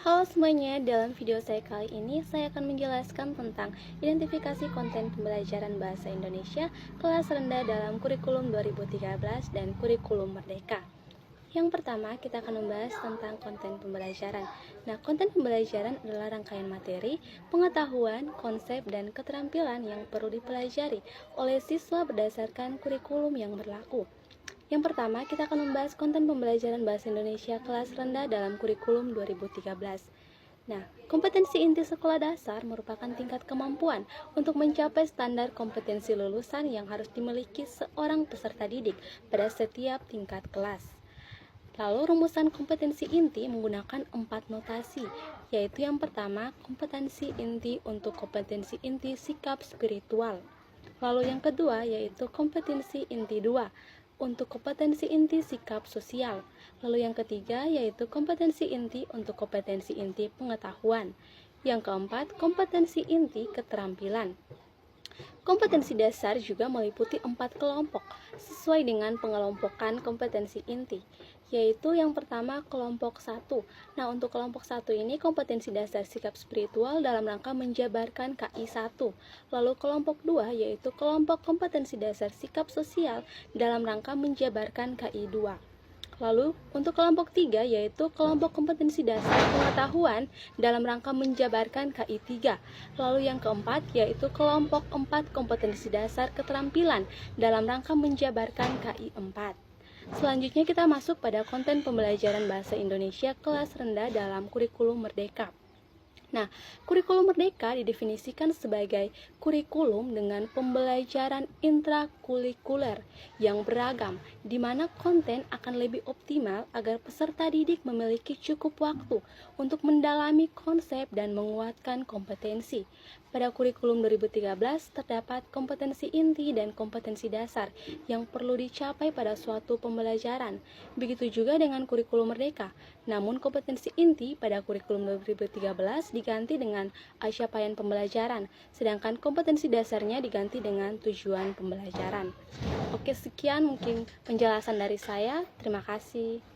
Halo semuanya, dalam video saya kali ini saya akan menjelaskan tentang identifikasi konten pembelajaran bahasa Indonesia kelas rendah dalam kurikulum 2013 dan kurikulum Merdeka. Yang pertama, kita akan membahas tentang konten pembelajaran. Nah, konten pembelajaran adalah rangkaian materi, pengetahuan, konsep, dan keterampilan yang perlu dipelajari oleh siswa berdasarkan kurikulum yang berlaku. Yang pertama, kita akan membahas konten pembelajaran bahasa Indonesia kelas rendah dalam kurikulum 2013. Nah, kompetensi inti sekolah dasar merupakan tingkat kemampuan untuk mencapai standar kompetensi lulusan yang harus dimiliki seorang peserta didik pada setiap tingkat kelas. Lalu rumusan kompetensi inti menggunakan 4 notasi, yaitu yang pertama, kompetensi inti untuk kompetensi inti sikap spiritual. Lalu yang kedua yaitu kompetensi inti 2 untuk kompetensi inti sikap sosial. Lalu yang ketiga yaitu kompetensi inti untuk kompetensi inti pengetahuan. Yang keempat, kompetensi inti keterampilan. Kompetensi dasar juga meliputi 4 kelompok sesuai dengan pengelompokan kompetensi inti, yaitu yang pertama kelompok 1. Nah, untuk kelompok 1 ini kompetensi dasar sikap spiritual dalam rangka menjabarkan KI 1. Lalu kelompok 2 yaitu kelompok kompetensi dasar sikap sosial dalam rangka menjabarkan KI 2. Lalu, untuk kelompok 3 yaitu kelompok kompetensi dasar pengetahuan dalam rangka menjabarkan KI 3. Lalu yang keempat yaitu kelompok 4 kompetensi dasar keterampilan dalam rangka menjabarkan KI 4. Selanjutnya kita masuk pada konten pembelajaran bahasa Indonesia kelas rendah dalam kurikulum Merdeka. Nah, kurikulum Merdeka didefinisikan sebagai kurikulum dengan pembelajaran intrakurikuler yang beragam, di mana konten akan lebih optimal agar peserta didik memiliki cukup waktu untuk mendalami konsep dan menguatkan kompetensi. Pada kurikulum 2013 terdapat kompetensi inti dan kompetensi dasar yang perlu dicapai pada suatu pembelajaran. Begitu juga dengan kurikulum Merdeka. Namun kompetensi inti pada kurikulum 2013 diganti dengan capaian pembelajaran, sedangkan kompetensi dasarnya diganti dengan tujuan pembelajaran. Oke, sekian mungkin penjelasan dari saya. Terima kasih.